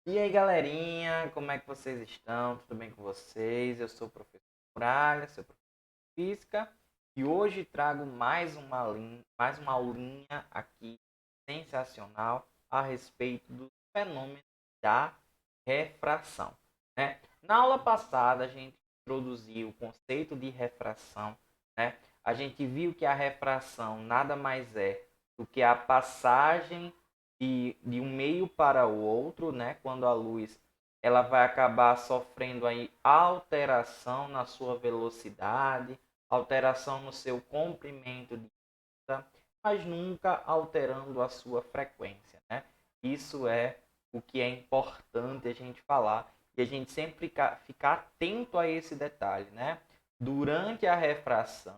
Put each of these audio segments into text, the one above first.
E aí, galerinha, como é que vocês estão? Tudo bem com vocês? Eu sou o professor Muralha, seu professor de física, e hoje trago mais uma aulinha aqui sensacional a respeito do fenômeno da refração, né? Na aula passada, a gente introduziu o conceito de refração, né? A gente viu que a refração nada mais é do que a passagem de um meio para o outro, né? Quando a luz ela vai acabar sofrendo aí alteração na sua velocidade, alteração no seu comprimento de onda, mas nunca alterando a sua frequência, né? Isso é o que é importante a gente falar e a gente sempre ficar atento a esse detalhe, né? Durante a refração,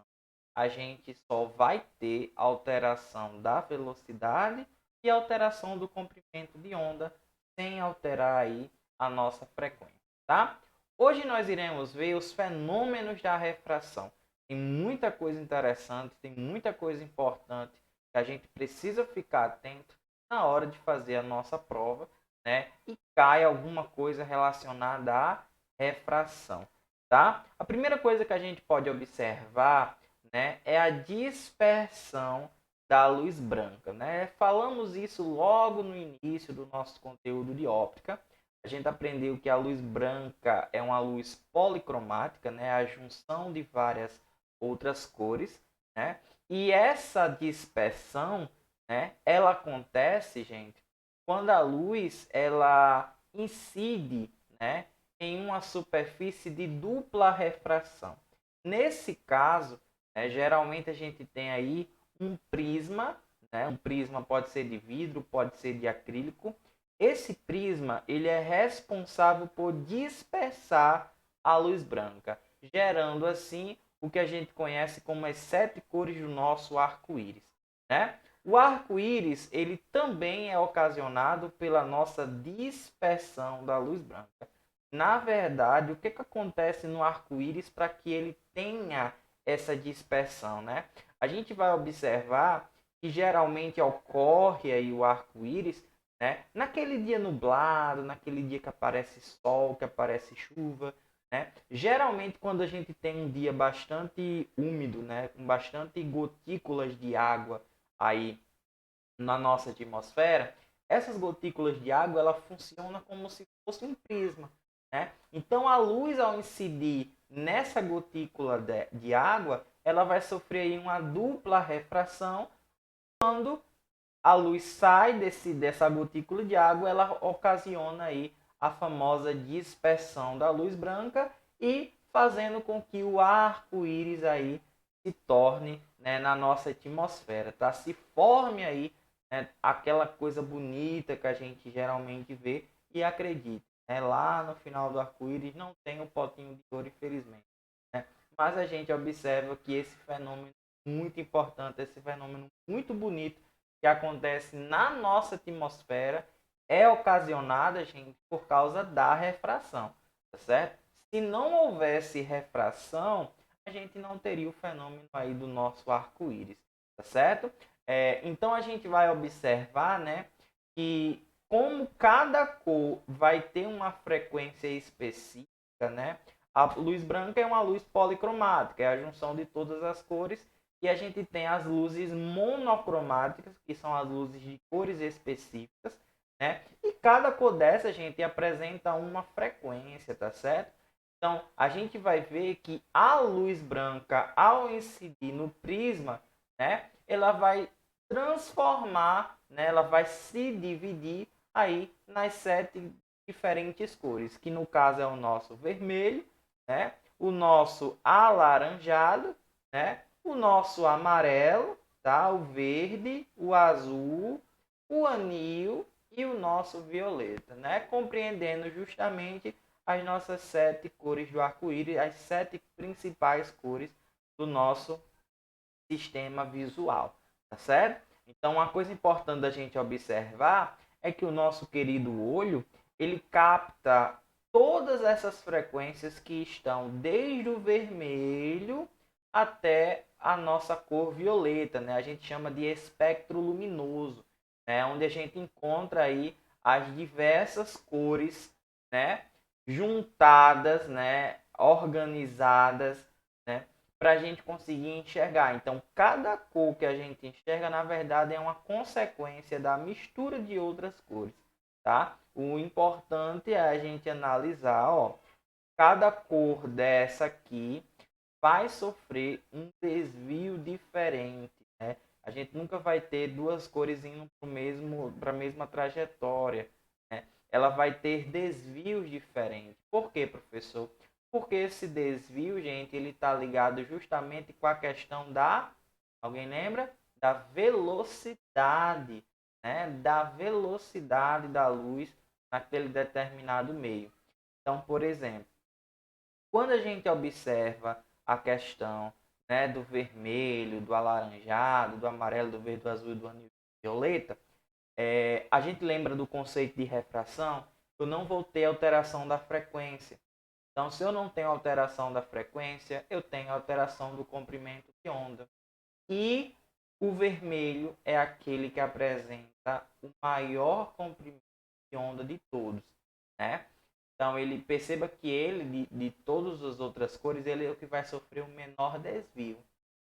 a gente só vai ter alteração da velocidade e alteração do comprimento de onda, sem alterar aí a nossa frequência, tá? Hoje nós iremos ver os fenômenos da refração. Tem muita coisa interessante, tem muita coisa importante que a gente precisa ficar atento na hora de fazer a nossa prova, né? E cai alguma coisa relacionada à refração, tá? A primeira coisa que a gente pode observar, né, é a dispersão da luz branca, né? Falamos isso logo no início do nosso conteúdo de óptica. A gente aprendeu que a luz branca é uma luz policromática, né? A junção de várias outras cores, né? E essa dispersão, né, ela acontece, gente, quando a luz ela incide, né, em uma superfície de dupla refração. Nesse caso, né, geralmente a gente tem aí um prisma, né? Um prisma pode ser de vidro, pode ser de acrílico. Esse prisma ele é responsável por dispersar a luz branca, gerando assim o que a gente conhece como as 7 cores do nosso arco-íris, né? O arco-íris ele também é ocasionado pela nossa dispersão da luz branca. Na verdade, o que acontece no arco-íris para que ele tenha essa dispersão, né? A gente vai observar que geralmente ocorre aí o arco-íris, né? Naquele dia nublado, naquele dia que aparece sol, que aparece chuva, né? Geralmente quando a gente tem um dia bastante úmido, né, com bastante gotículas de água aí na nossa atmosfera, essas gotículas de água ela funciona como se fosse um prisma, né? Então a luz ao incidir nessa gotícula de água, ela vai sofrer aí uma dupla refração. Quando a luz sai dessa gotícula de água, ela ocasiona aí a famosa dispersão da luz branca e fazendo com que o arco-íris aí se torne, né, na nossa atmosfera, tá? Se forme aí, né, aquela coisa bonita que a gente geralmente vê e acredite, né? Lá no final do arco-íris não tem o potinho de ouro, infelizmente, né? Mas a gente observa que esse fenômeno muito importante, esse fenômeno muito bonito que acontece na nossa atmosfera é ocasionada, gente, por causa da refração, tá certo? Se não houvesse refração, a gente não teria o fenômeno aí do nosso arco-íris, tá certo? Então a gente vai observar, né, que como cada cor vai ter uma frequência específica, né? A luz branca é uma luz policromática, é a junção de todas as cores, e a gente tem as luzes monocromáticas, que são as luzes de cores específicas, né? E cada cor dessa, gente, apresenta uma frequência, tá certo? Então, a gente vai ver que a luz branca, ao incidir no prisma, né, ela vai transformar, né, ela vai se dividir aí nas 7 diferentes cores, que no caso é o nosso vermelho, né, o nosso alaranjado, né, o nosso amarelo, tá, o verde, o azul, o anil e o nosso violeta, né, compreendendo justamente as nossas 7 cores do arco-íris, as 7 principais cores do nosso sistema visual, tá certo? Então, uma coisa importante da gente observar é que o nosso querido olho, ele capta todas essas frequências que estão desde o vermelho até a nossa cor violeta, né? A gente chama de espectro luminoso, né? Onde a gente encontra aí as diversas cores, né, juntadas, né, organizadas, né, para a gente conseguir enxergar. Então, cada cor que a gente enxerga, na verdade, é uma consequência da mistura de outras cores, tá? O importante é a gente analisar, ó, cada cor dessa aqui vai sofrer um desvio diferente, né? A gente nunca vai ter duas cores indo para a mesma trajetória, né? Ela vai ter desvios diferentes. Por quê, professor? Porque esse desvio, gente, ele está ligado justamente com a questão da, alguém lembra? Da velocidade, né? Da velocidade da luz naquele determinado meio. Então, por exemplo, quando a gente observa a questão, né, do vermelho, do alaranjado, do amarelo, do verde, do azul e do anil violeta, a gente lembra do conceito de refração. Eu não vou ter alteração da frequência. Então, se eu não tenho alteração da frequência, eu tenho alteração do comprimento de onda. E o vermelho é aquele que apresenta o maior comprimento de onda de todos, né? Então, ele perceba que ele, de todas as outras cores, ele é o que vai sofrer o menor desvio,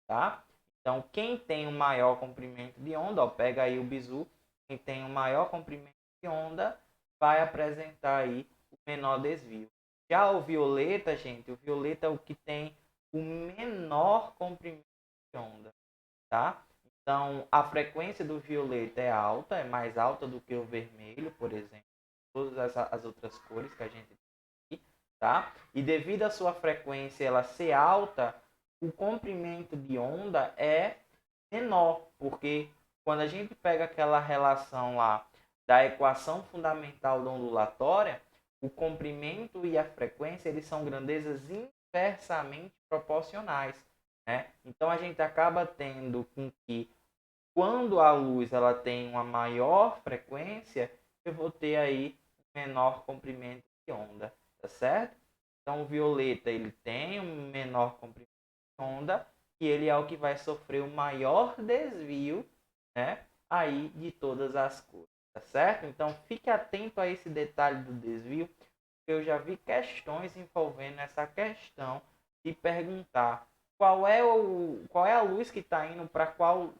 tá? Então, quem tem o maior comprimento de onda, ó, pega aí o bizu, quem tem o maior comprimento de onda vai apresentar aí o menor desvio. Já o violeta, gente, o violeta é o que tem o menor comprimento de onda, tá? Então, a frequência do violeta é alta, é mais alta do que o vermelho, por exemplo. Todas as outras cores que a gente tem aqui, tá? E devido à sua frequência ela ser alta, o comprimento de onda é menor, porque quando a gente pega aquela relação lá da equação fundamental da ondulatória, o comprimento e a frequência eles são grandezas inversamente proporcionais, né? Então a gente acaba tendo com que quando a luz ela tem uma maior frequência, eu vou ter aí menor comprimento de onda, tá certo? Então o violeta ele tem um menor comprimento de onda e ele é o que vai sofrer o maior desvio, né? Aí de todas as cores, tá certo? Então fique atento a esse detalhe do desvio, porque eu já vi questões envolvendo essa questão de perguntar qual é a luz que está indo para qual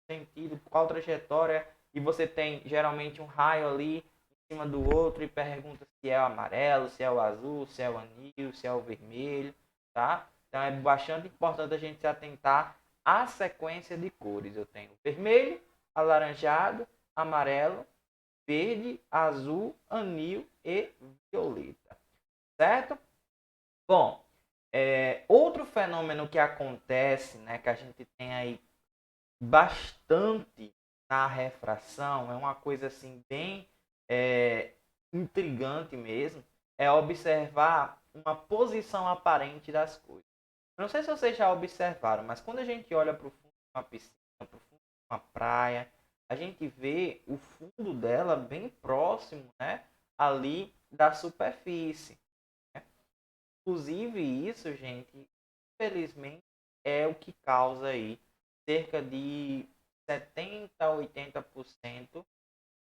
sentido, qual trajetória, e você tem geralmente um raio ali em cima do outro e pergunta se é o amarelo, se é o azul, se é o anil, se é o vermelho, tá? Então é bastante importante a gente se atentar à sequência de cores. Eu tenho vermelho, alaranjado, amarelo, verde, azul, anil e violeta, certo? Bom, outro fenômeno que acontece, né, que a gente tem aí bastante na refração, é uma coisa assim bem intrigante mesmo, é observar uma posição aparente das coisas. Não sei se vocês já observaram, mas quando a gente olha para o fundo de uma piscina, para o fundo de uma praia, a gente vê o fundo dela bem próximo, né, ali da superfície, né? Inclusive isso, gente, infelizmente é o que causa aí cerca de 70 a 80%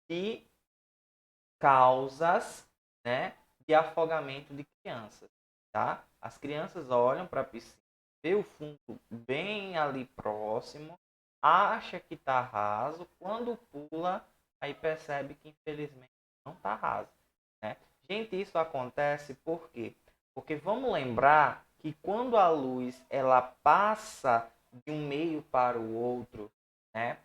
de causas, né, de afogamento de crianças, tá? As crianças olham para a piscina, vê o fundo bem ali próximo, acha que está raso, quando pula, aí percebe que infelizmente não está raso, né? Gente, isso acontece por quê? Porque vamos lembrar que quando a luz ela passa de um meio para o outro, né?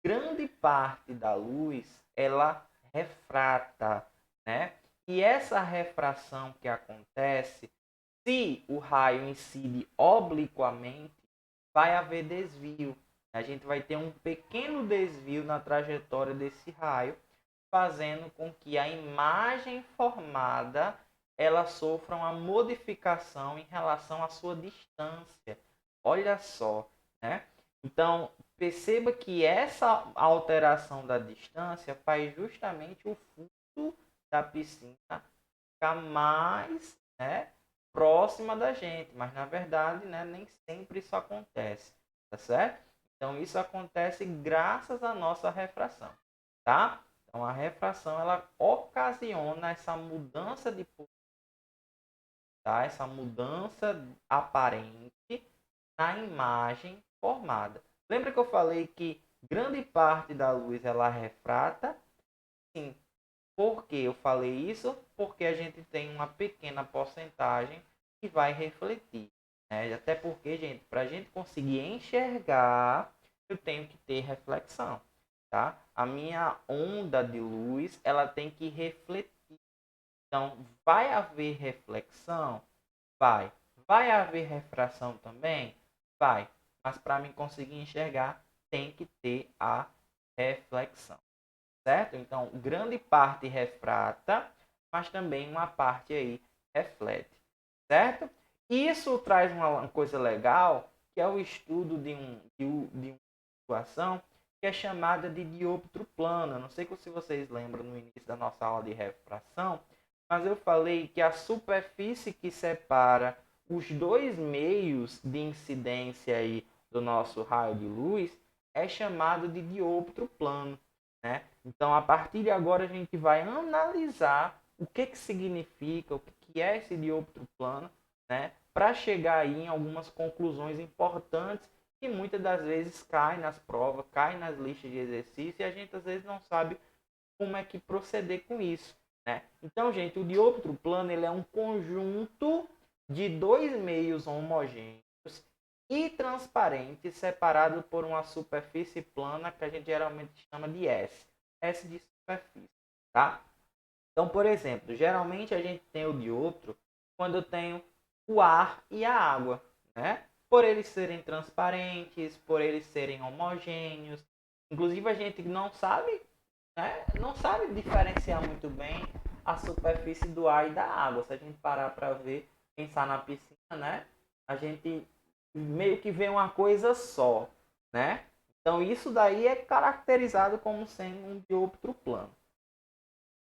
Grande parte da luz ela refrata, né? E essa refração que acontece, se o raio incide obliquamente, vai haver desvio. A gente vai ter um pequeno desvio na trajetória desse raio, fazendo com que a imagem formada ela sofra uma modificação em relação à sua distância. Olha só, né? Então, perceba que essa alteração da distância faz justamente o fundo da piscina ficar mais, né, próxima da gente, mas na verdade, né, nem sempre isso acontece, tá certo? Então, isso acontece graças à nossa refração, tá? Então, a refração ela ocasiona essa mudança de posição, tá? Essa mudança aparente na imagem formada. Lembra que eu falei que grande parte da luz ela refrata? Sim. Por que eu falei isso? Porque a gente tem uma pequena porcentagem que vai refletir, né? Até porque, gente, para a gente conseguir enxergar, eu tenho que ter reflexão, tá? A minha onda de luz, ela tem que refletir. Então, vai haver reflexão? Vai. Vai haver refração também? Vai. Mas para mim conseguir enxergar, tem que ter a reflexão, certo? Então, grande parte refrata, mas também uma parte aí reflete, certo? Isso traz uma coisa legal, que é o estudo de uma situação que é chamada de dioptro plano. Não sei se vocês lembram no início da nossa aula de refração, mas eu falei que a superfície que separa os dois meios de incidência aí do nosso raio de luz é chamado de dioptro plano, né? Então, a partir de agora, a gente vai analisar o que significa, o que é esse dioptro plano, né? Para chegar aí em algumas conclusões importantes que muitas das vezes caem nas provas, caem nas listas de exercício e a gente às vezes não sabe como é que proceder com isso, né? Então, gente, o dioptro plano ele é um conjunto de dois meios homogêneos e transparentes separados por uma superfície plana que a gente geralmente chama de S. S de superfície, tá? Então, por exemplo, geralmente a gente tem o dioptro quando eu tenho o ar e a água, né? Por eles serem transparentes, por eles serem homogêneos. Inclusive a gente não sabe, né? Não sabe diferenciar muito bem a superfície do ar e da água. Se a gente parar para ver, pensar na piscina, né? A gente meio que vê uma coisa só, né? Então isso daí é caracterizado como sendo um dioptro plano,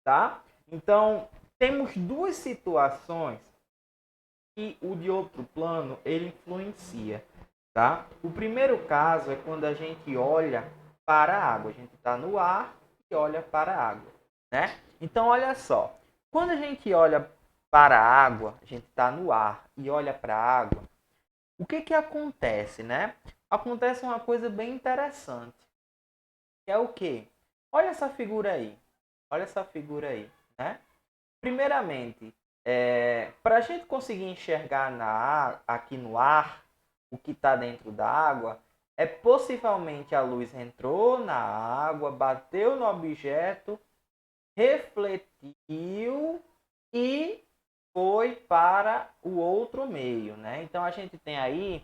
tá? Então temos duas situações que o dioptro plano ele influencia, tá? O primeiro caso é quando a gente olha para a água, a gente está no ar e olha para a água, né? Então olha só, quando a gente olha para a água, a gente está no ar e olha para a água, o que acontece, né? Acontece uma coisa bem interessante, que é o quê? Olha essa figura aí. Olha essa figura aí, né? Primeiramente, para a gente conseguir enxergar aqui no ar o que está dentro da água, é possivelmente a luz entrou na água, bateu no objeto, refletiu e foi para o outro meio, né? Então a gente tem aí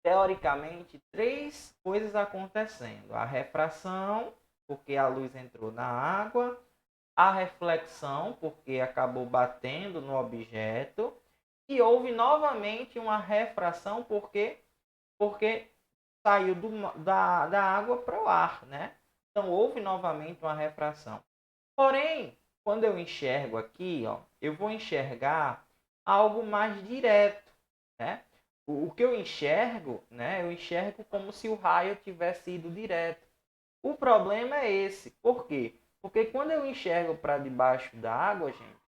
teoricamente três coisas acontecendo: a refração, porque a luz entrou na água, a reflexão, porque acabou batendo no objeto, e houve novamente uma refração, porque saiu da água para o ar, né? Então houve novamente uma refração. Porém, quando eu enxergo aqui, ó, eu vou enxergar algo mais direto, né? O que eu enxergo, né? Eu enxergo como se o raio tivesse ido direto. O problema é esse. Por quê? Porque quando eu enxergo para debaixo da água, gente,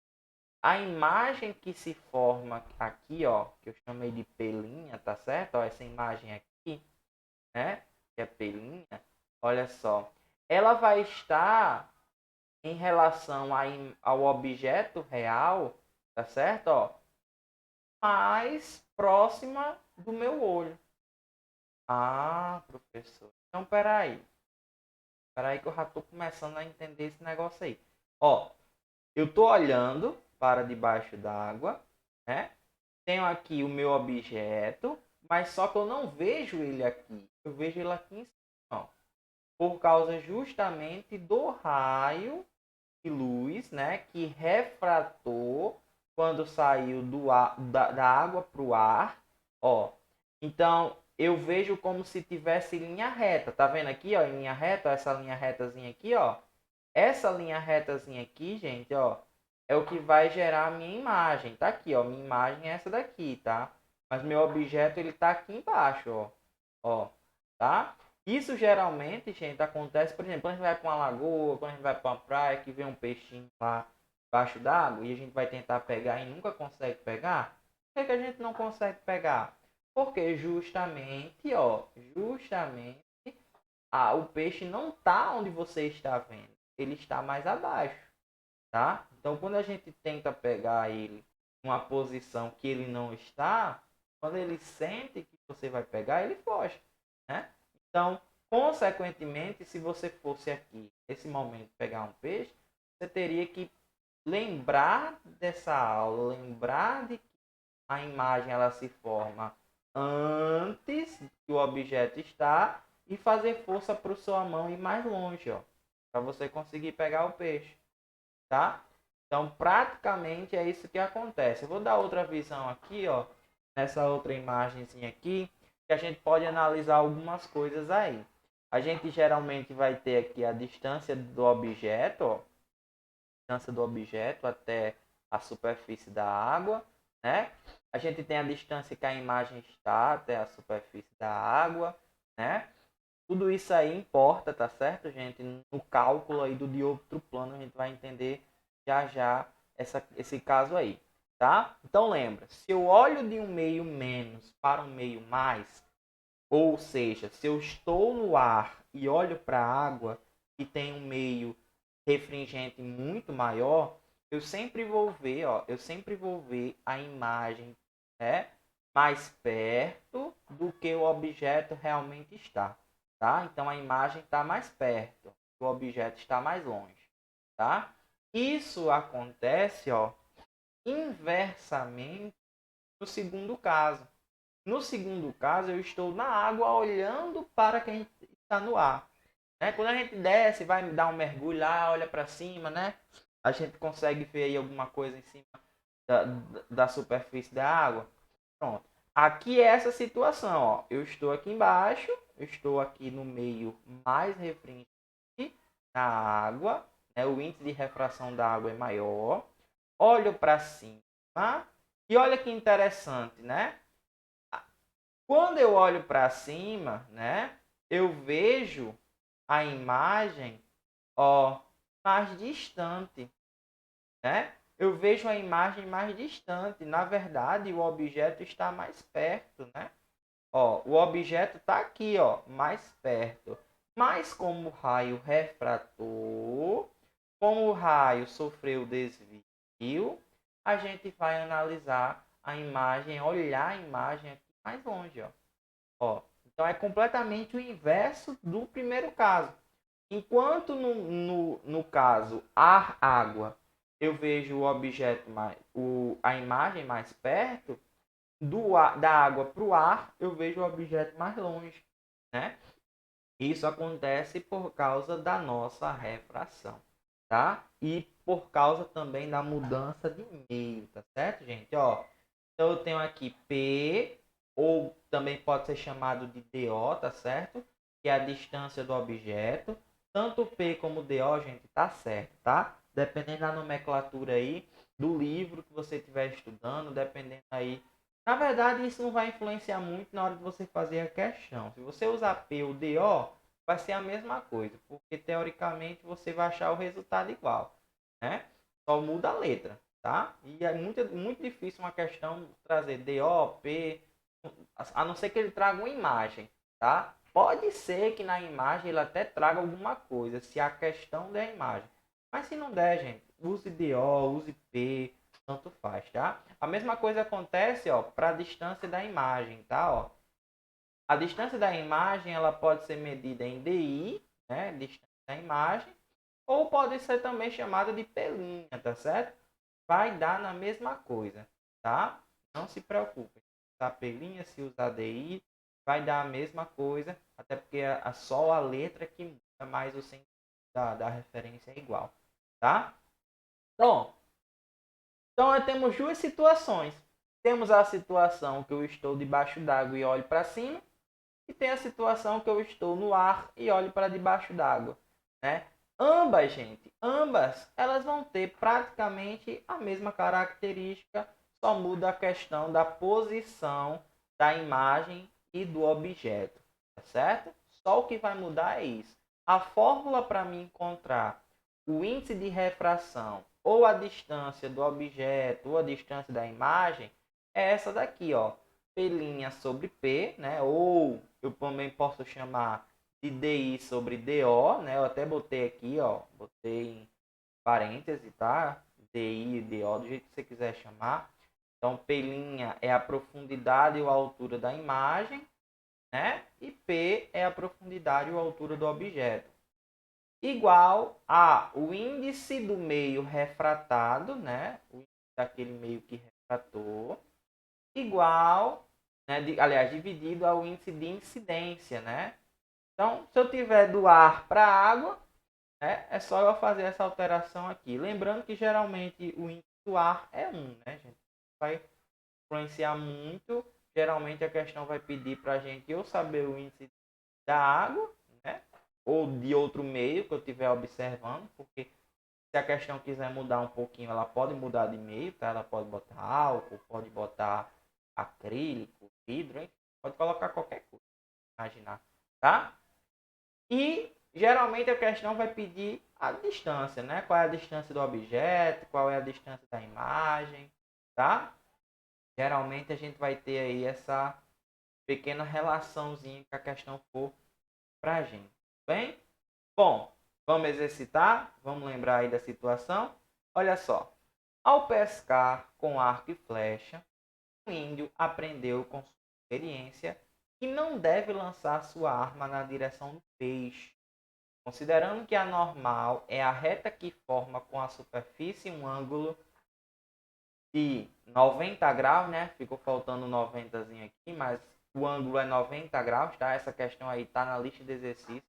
a imagem que se forma aqui, ó, que eu chamei de pelinha, tá certo? Ó, essa imagem aqui, né? Que é pelinha. Olha só. Ela vai estar em relação ao objeto real, tá certo? Ó, mais próxima do meu olho. Ah, professor. Então, peraí. Peraí que eu já tô começando a entender esse negócio aí. Ó, eu tô olhando para debaixo d'água, né? Tenho aqui o meu objeto, mas só que eu não vejo ele aqui. Eu vejo ele aqui em cima, ó, por causa justamente do raio de luz, né, que refratou quando saiu da água para o ar, ó. Então eu vejo como se tivesse linha reta, tá vendo aqui, ó, em linha reta, essa linha retazinha aqui, ó. Essa linha retazinha aqui, gente, ó, é o que vai gerar a minha imagem. Tá aqui, ó, minha imagem é essa daqui, tá? Mas meu objeto ele tá aqui embaixo, ó, ó, tá? Isso geralmente, gente, acontece, por exemplo, quando a gente vai para uma lagoa, quando a gente vai para uma praia, que vê um peixinho lá embaixo d'água e a gente vai tentar pegar e nunca consegue pegar. Por que a gente não consegue pegar? Porque justamente, o peixe não está onde você está vendo, ele está mais abaixo, tá? Então, quando a gente tenta pegar ele numa posição que ele não está, quando ele sente que você vai pegar, ele foge, né? Então, consequentemente, se você fosse aqui, nesse momento, pegar um peixe, você teria que lembrar dessa aula, lembrar de que a imagem ela se forma antes que o objeto está e fazer força para sua mão ir mais longe, ó, para você conseguir pegar o peixe, tá? Então, praticamente é isso que acontece. Eu vou dar outra visão aqui, ó, nessa outra imagenzinha aqui, que a gente pode analisar algumas coisas aí. A gente geralmente vai ter aqui a distância do objeto, ó, distância do objeto até a superfície da água, né? A gente tem a distância que a imagem está até a superfície da água, né? Tudo isso aí importa, tá certo, gente? No cálculo aí do de outro plano a gente vai entender já já esse caso aí, tá? Então lembra, se eu olho de um meio menos para um meio mais, ou seja, se eu estou no ar e olho para a água que tem um meio refringente muito maior, eu sempre vou ver, ó, eu sempre vou ver a imagem, né, mais perto do que o objeto realmente está, tá? Então a imagem está mais perto, o objeto está mais longe, tá? Isso acontece, ó, inversamente no segundo caso. No segundo caso, eu estou na água olhando para quem está no ar. Né? Quando a gente desce, vai dar um mergulho lá, olha para cima, né? A gente consegue ver aí alguma coisa em cima da, da superfície da água. Pronto. Aqui é essa situação, ó. Eu estou aqui embaixo, eu estou aqui no meio mais refringente da água, né? O índice de refração da água é maior. Olho para cima e olha que interessante, né? Quando eu olho para cima, né, eu vejo a imagem, ó, mais distante, né? Eu vejo a imagem mais distante. Na verdade, o objeto está mais perto, né? Ó, o objeto está aqui, ó, mais perto. Mas como o raio refratou, como o raio sofreu desvio, a gente vai analisar a imagem, olhar a imagem aqui mais longe, ó. Ó, então é completamente o inverso do primeiro caso. Enquanto no caso ar-água, eu vejo o objeto a imagem mais perto, da água para o ar, eu vejo o objeto mais longe, né? Isso acontece por causa da nossa refração, tá? E por causa também da mudança de meio, tá certo, gente? Ó, então eu tenho aqui P, ou também pode ser chamado de DO, tá certo? Que é a distância do objeto. Tanto P como DO, gente, tá certo, tá? Dependendo da nomenclatura aí, do livro que você estiver estudando, dependendo aí. Na verdade, isso não vai influenciar muito na hora de você fazer a questão. Se você usar P ou DO, vai ser a mesma coisa, porque teoricamente você vai achar o resultado igual, né? Só muda a letra, tá? E é muito difícil uma questão trazer DO, P, a não ser que ele traga uma imagem, tá? Pode ser que na imagem ele até traga alguma coisa, se a questão der imagem. Mas se não der, gente, use DO, use P, tanto faz, tá? A mesma coisa acontece, ó, para a distância da imagem, tá? Ó, a distância da imagem ela pode ser medida em DI, né? Distância da imagem, ou pode ser também chamada de pelinha, tá certo? Vai dar na mesma coisa, tá? Não se preocupe. Se usar pelinha, se usar DI, vai dar a mesma coisa, até porque só a letra que muda, mas o sentido da referência é igual, tá? Bom, então nós temos duas situações. Temos a situação que eu estou debaixo d'água e olho para cima, e tem a situação que eu estou no ar e olho para debaixo d'água, né? Ambas, gente, ambas, elas vão ter praticamente a mesma característica, só muda a questão da posição da imagem e do objeto, tá certo? Só o que vai mudar é isso. A fórmula para me encontrar o índice de refração ou a distância do objeto ou a distância da imagem é essa daqui, ó. P' sobre P, né? Ou eu também posso chamar de DI sobre DO, né? Eu até botei aqui, ó. Botei em parêntese, tá? DI e DO, do jeito que você quiser chamar. Então, P' é a profundidade ou a altura da imagem, né? E P é a profundidade ou a altura do objeto. Igual a o índice do meio refratado, né? O índice daquele meio que refratou, igual, né? Aliás, dividido ao índice de incidência, né? Então, se eu tiver do ar para a água, né? É só eu fazer essa alteração aqui. Lembrando que geralmente o índice do ar é 1, né, gente? Vai influenciar muito. Geralmente a questão vai pedir para a gente ou saber o índice da água, né? Ou de outro meio que eu estiver observando, porque se a questão quiser mudar um pouquinho, ela pode mudar de meio, tá? Ela pode botar álcool, pode botar acrílico, vidro, hein? Pode colocar qualquer coisa, imaginar, tá? E geralmente a questão vai pedir a distância, né? Qual é a distância do objeto, qual é a distância da imagem, tá? Geralmente a gente vai ter aí essa pequena relaçãozinha que a questão for pra gente, bem? Bom, vamos exercitar, vamos lembrar aí da situação. Olha só, ao pescar com arco e flecha, o índio aprendeu com sua experiência que não deve lançar sua arma na direção do peixe. Considerando que a normal é a reta que forma com a superfície um ângulo de 90 graus, né? Ficou faltando 90 aqui, mas o ângulo é 90 graus, tá? Essa questão aí tá na lista de exercícios,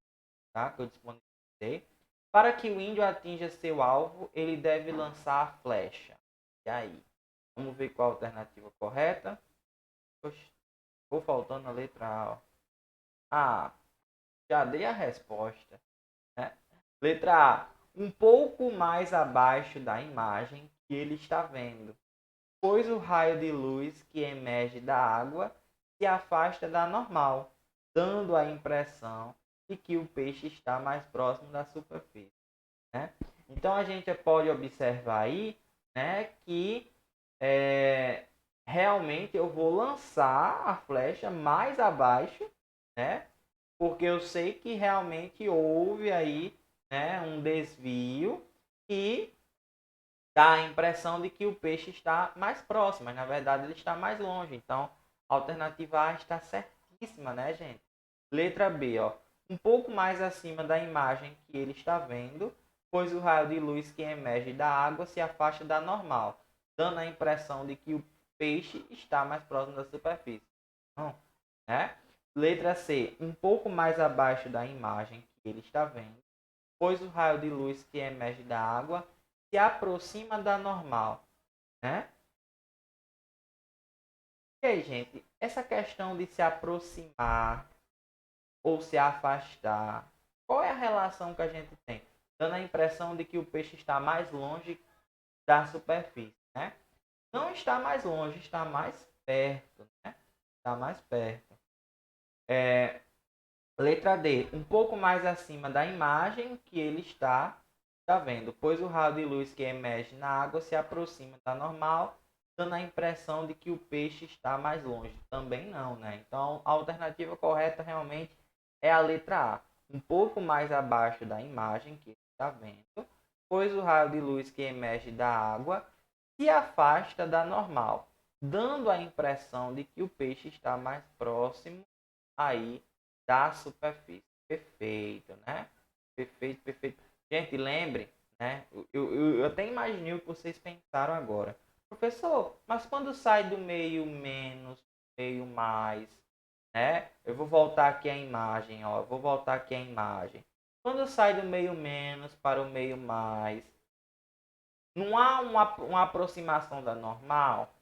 tá? Que eu disponibilizei. Para que o índio atinja seu alvo, ele deve lançar a flecha. E aí? Vamos ver qual a alternativa correta. Poxa, ficou faltando a letra A. Ó. Ah, já dei a resposta. Né? Letra A. Um pouco mais abaixo da imagem que ele está vendo, pois o raio de luz que emerge da água se afasta da normal, dando a impressão de que o peixe está mais próximo da superfície. Né? Então a gente pode observar aí, né, que realmente eu vou lançar a flecha mais abaixo, né, porque eu sei que realmente houve aí, né, um desvio e dá a impressão de que o peixe está mais próximo, mas na verdade ele está mais longe. Então, a alternativa A está certíssima, né, gente? Letra B, ó, um pouco mais acima da imagem que ele está vendo, pois o raio de luz que emerge da água se afasta da normal, dando a impressão de que o peixe está mais próximo da superfície. Não, né? Letra C, um pouco mais abaixo da imagem que ele está vendo, pois o raio de luz que emerge da água se aproxima da normal, né? E aí, gente, essa questão de se aproximar ou se afastar, qual é a relação que a gente tem? Dando a impressão de que o peixe está mais longe da superfície, né? Não está mais longe, está mais perto, né? Está mais perto. Letra D, um pouco mais acima da imagem que ele está vendo, pois o raio de luz que emerge na água se aproxima da normal, dando a impressão de que o peixe está mais longe. Também não, né? Então, a alternativa correta realmente é a letra A, um pouco mais abaixo da imagem que ele está vendo, pois o raio de luz que emerge da água se afasta da normal, dando a impressão de que o peixe está mais próximo aí da superfície. Perfeito, né? Perfeito, perfeito. Gente, lembre, né? Eu até imaginei o que vocês pensaram agora. Professor, mas quando sai do meio menos, meio mais, né? Eu vou voltar aqui a imagem, ó. Eu vou voltar aqui a imagem. Quando sai do meio menos para o meio mais, não há uma aproximação da normal?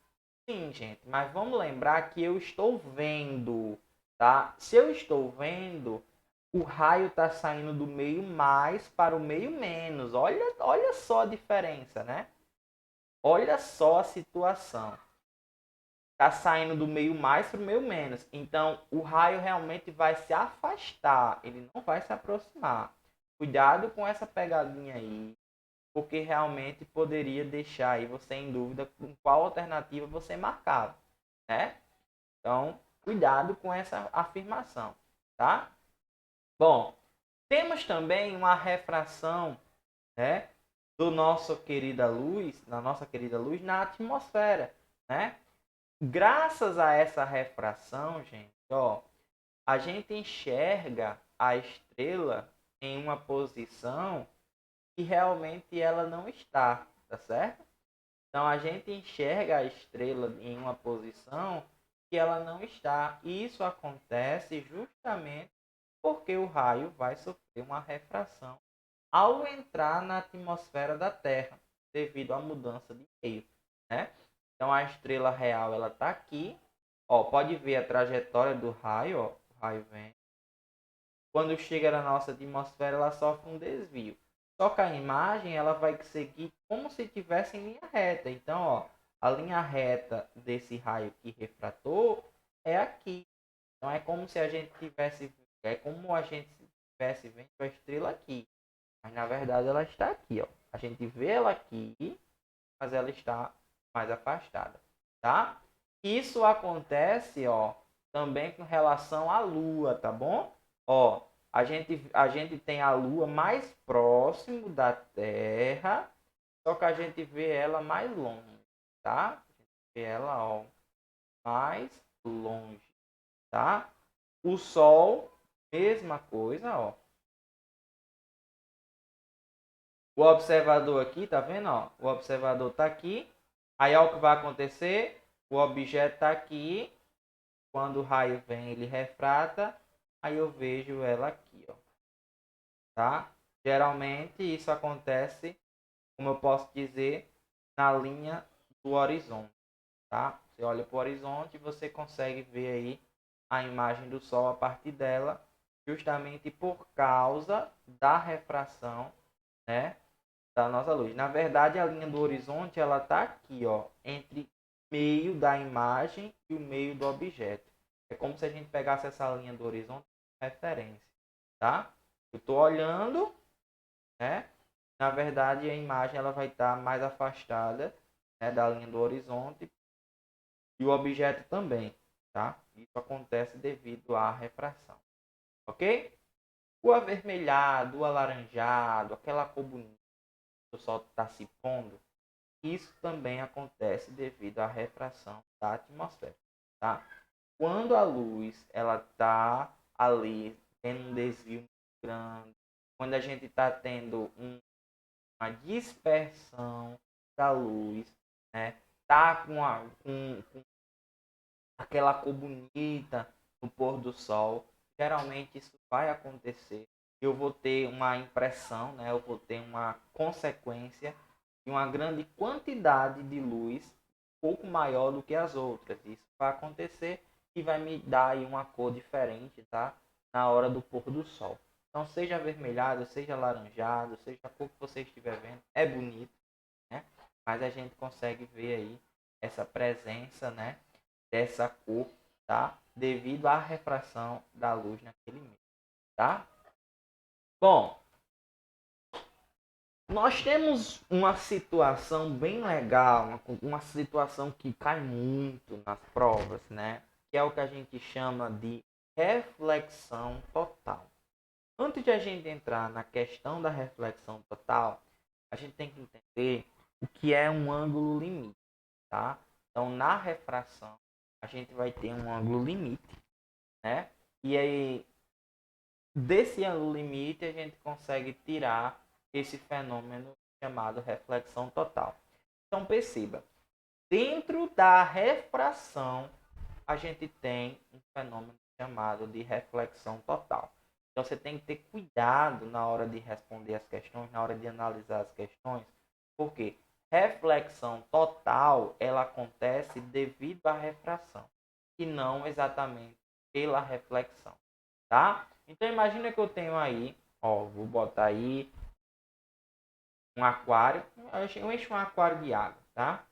Sim, gente, mas vamos lembrar que eu estou vendo, tá? Se eu estou vendo, o raio está saindo do meio mais para o meio menos. Olha só a diferença, né? Olha só a situação. tá saindo do meio mais para o meio menos. Então, o raio realmente vai se afastar, ele não vai se aproximar. Cuidado com essa pegadinha aí, porque realmente poderia deixar aí você em dúvida com qual alternativa você marcava, né? Então, cuidado com essa afirmação, tá? Bom, temos também uma refração, né, do nosso querida luz, da nossa querida luz na atmosfera, né? Graças a essa refração, gente, ó, a gente enxerga a estrela em uma posição que realmente ela não está, tá certo? Então a gente enxerga a estrela em uma posição que ela não está. E isso acontece justamente porque o raio vai sofrer uma refração ao entrar na atmosfera da Terra, devido à mudança de meio, né? Então a estrela real ela está aqui, ó, pode ver a trajetória do raio, ó, o raio vem. Quando chega na nossa atmosfera, ela sofre um desvio. Só que a imagem ela vai seguir como se estivesse em linha reta. Então, ó, a linha reta desse raio que refratou é aqui. Então é como se a gente tivesse, é como a gente estivesse vendo a estrela aqui. Mas na verdade ela está aqui, ó. A gente vê ela aqui, mas ela está mais afastada, tá? Isso acontece, ó, também com relação à Lua, tá bom? Ó, a gente tem a Lua mais próximo da Terra, só que a gente vê ela mais longe, tá? A gente vê ela, ó, mais longe, tá? O Sol, mesma coisa, ó. O observador aqui, tá vendo, ó? O observador tá aqui. Aí, ó, o que vai acontecer? O objeto tá aqui. Quando o raio vem, ele refrata. Aí eu vejo ela aqui, ó. Tá? Geralmente isso acontece, como eu posso dizer, na linha do horizonte, tá? Você olha para o horizonte e você consegue ver aí a imagem do Sol a partir dela, justamente por causa da refração, né, da nossa luz. Na verdade, a linha do horizonte ela tá aqui, ó, entre o meio da imagem e o meio do objeto. É como se a gente pegasse essa linha do horizonte como referência, tá? Eu estou olhando, né? Na verdade, a imagem ela vai estar mais afastada, né, da linha do horizonte e o objeto também, tá? Isso acontece devido à refração, ok? O avermelhado, o alaranjado, aquela cor bonita que o sol está se pondo, isso também acontece devido à refração da atmosfera, tá? Quando a luz ela está ali tendo um desvio grande, quando a gente está tendo uma dispersão da luz, né? Tá com aquela cor bonita no pôr do sol, geralmente isso vai acontecer. Eu vou ter uma impressão, né? Eu vou ter uma consequência de uma grande quantidade de luz, um pouco maior do que as outras. Isso vai acontecer e vai me dar aí uma cor diferente, tá? Na hora do pôr do sol. Então, seja avermelhado, seja laranjado, seja a cor que você estiver vendo, é bonito, né? Mas a gente consegue ver aí essa presença, né, dessa cor, tá? Devido à refração da luz naquele meio, tá? Bom, nós temos uma situação bem legal, uma situação que cai muito nas provas, né? Que é o que a gente chama de reflexão total. Antes de a gente entrar na questão da reflexão total, a gente tem que entender o que é um ângulo limite, tá? Então, na refração, a gente vai ter um ângulo limite, né? E aí, desse ângulo limite, a gente consegue tirar esse fenômeno chamado reflexão total. Então, perceba, dentro da refração, a gente tem um fenômeno chamado de reflexão total. Então, você tem que ter cuidado na hora de responder as questões, na hora de analisar as questões, porque reflexão total ela acontece devido à refração e não exatamente pela reflexão, tá? Então imagina que eu tenho aí, ó, vou botar aí um aquário, eu encho um aquário de água, tá?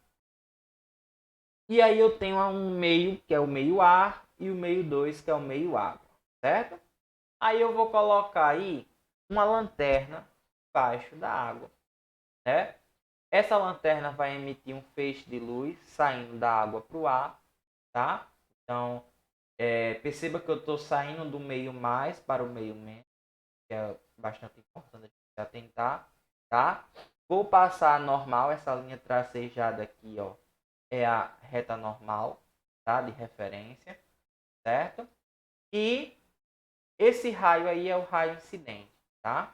E aí eu tenho um meio, que é o meio ar, e o meio 2, que é o meio água, certo? Aí eu vou colocar aí uma lanterna embaixo da água, né? Essa lanterna vai emitir um feixe de luz saindo da água para o ar, tá? Então, perceba que eu estou saindo do meio mais para o meio menos, que é bastante importante a gente atentar, tá? Vou passar a normal, essa linha tracejada aqui, ó, é a reta normal, tá? De referência, certo? E esse raio aí é o raio incidente, tá?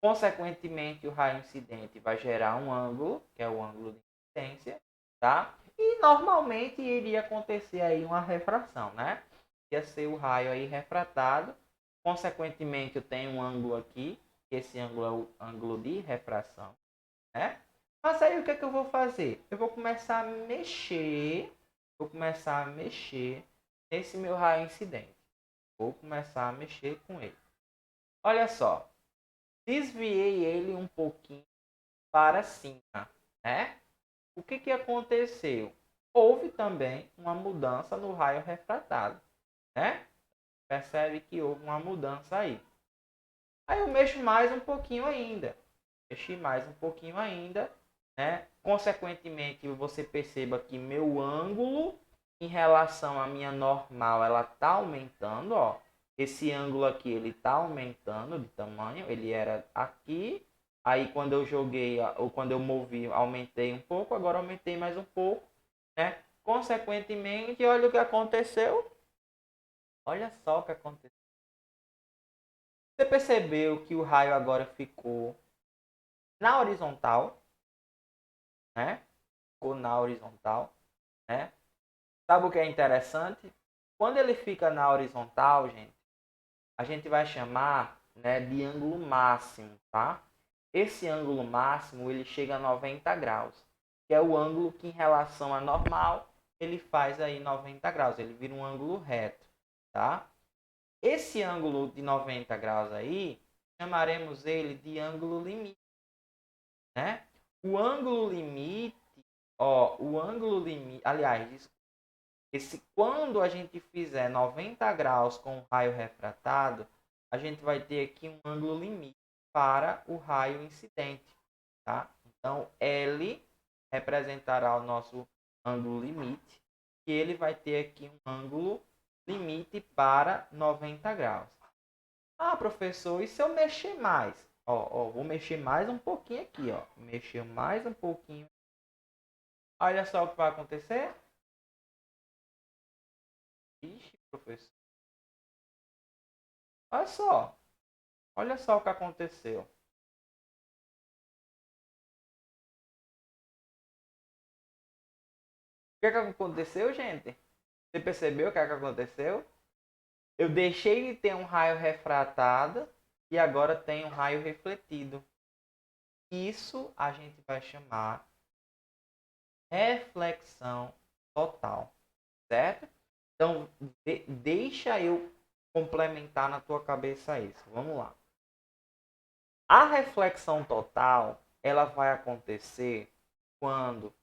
Consequentemente, o raio incidente vai gerar um ângulo, que é o ângulo de incidência, tá? E normalmente iria acontecer aí uma refração, né? Ia ser o raio aí refratado. Consequentemente, eu tenho um ângulo aqui, que esse ângulo é o ângulo de refração, né? Mas aí o que é que eu vou fazer? Eu vou começar a mexer nesse meu raio incidente. Vou começar a mexer com ele. Olha só, desviei ele um pouquinho para cima, né? O que aconteceu? Houve também uma mudança no raio refratado, né? Percebe que houve uma mudança aí. Aí eu mexo mais um pouquinho ainda. Mexi mais um pouquinho ainda, né? Consequentemente, você perceba que meu ângulo em relação à minha normal, ela tá aumentando, ó. Esse ângulo aqui, ele tá aumentando de tamanho. Ele era aqui. Aí quando eu joguei, ou quando eu movi, aumentei um pouco. Agora aumentei mais um pouco, né? Consequentemente, olha o que aconteceu. Olha só o que aconteceu. Você percebeu que o raio agora ficou na horizontal, né? Ficou na horizontal, né? Sabe o que é interessante? Quando ele fica na horizontal, gente, a gente vai chamar, né, de ângulo máximo, tá? Esse ângulo máximo, ele chega a 90 graus, que é o ângulo que em relação à normal, ele faz aí 90 graus, ele vira um ângulo reto, tá? Esse ângulo de 90 graus aí, chamaremos ele de ângulo limite, né? O ângulo limite, ó, o ângulo limite, aliás, quando a gente fizer 90 graus com o raio refratado, a gente vai ter aqui um ângulo limite para o raio incidente, tá? Então, L representará o nosso ângulo limite, e ele vai ter aqui um ângulo limite para 90 graus. Ah, professor, e se eu mexer mais? Vou mexer mais um pouquinho aqui, ó. Mexer mais um pouquinho. Olha só o que vai acontecer. Ixi, professor. Olha só. Olha só o que aconteceu. O que aconteceu, gente? Você percebeu o que aconteceu? Eu deixei de ter um raio refratado e agora tem um raio refletido. Isso a gente vai chamar reflexão total, certo? Então, deixa eu complementar na tua cabeça isso. Vamos lá. A reflexão total, ela vai acontecer quando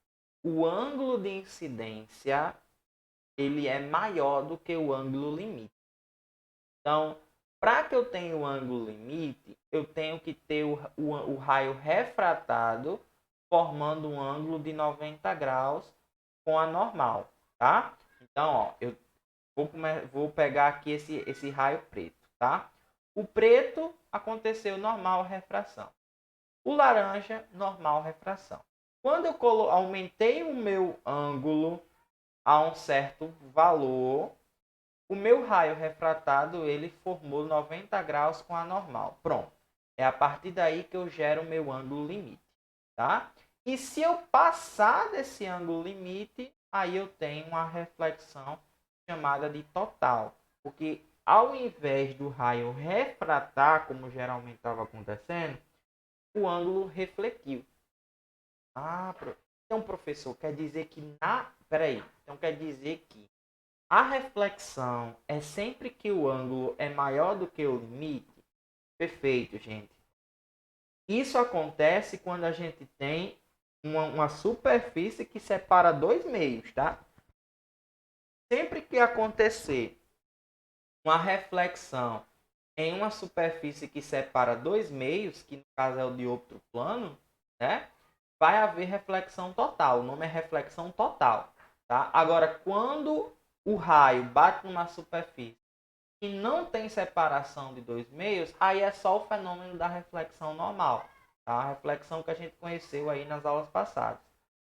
o ângulo de incidência ele é maior do que o ângulo limite. Então, para que eu tenha o ângulo limite, eu tenho que ter o raio refratado formando um ângulo de 90 graus com a normal, tá? Então, ó, eu vou pegar aqui esse raio preto, tá? O preto aconteceu normal refração. O laranja, normal refração. Quando eu aumentei o meu ângulo a um certo valor, o meu raio refratado ele formou 90 graus com a normal. Pronto. É a partir daí que eu gero o meu ângulo limite, tá? E se eu passar desse ângulo limite, aí eu tenho uma reflexão chamada de total. Porque ao invés do raio refratar, como geralmente estava acontecendo, o ângulo refletiu. Ah, então, professor, quer dizer que Peraí. Então, quer dizer que a reflexão é sempre que o ângulo é maior do que o limite? Perfeito, gente. Isso acontece quando a gente tem uma superfície que separa dois meios, tá? Sempre que acontecer uma reflexão em uma superfície que separa dois meios, que no caso é o dioptro plano, né? Vai haver reflexão total. O nome é reflexão total, tá? Agora, quando o raio bate numa superfície e não tem separação de dois meios, aí é só o fenômeno da reflexão normal, tá? A reflexão que a gente conheceu aí nas aulas passadas.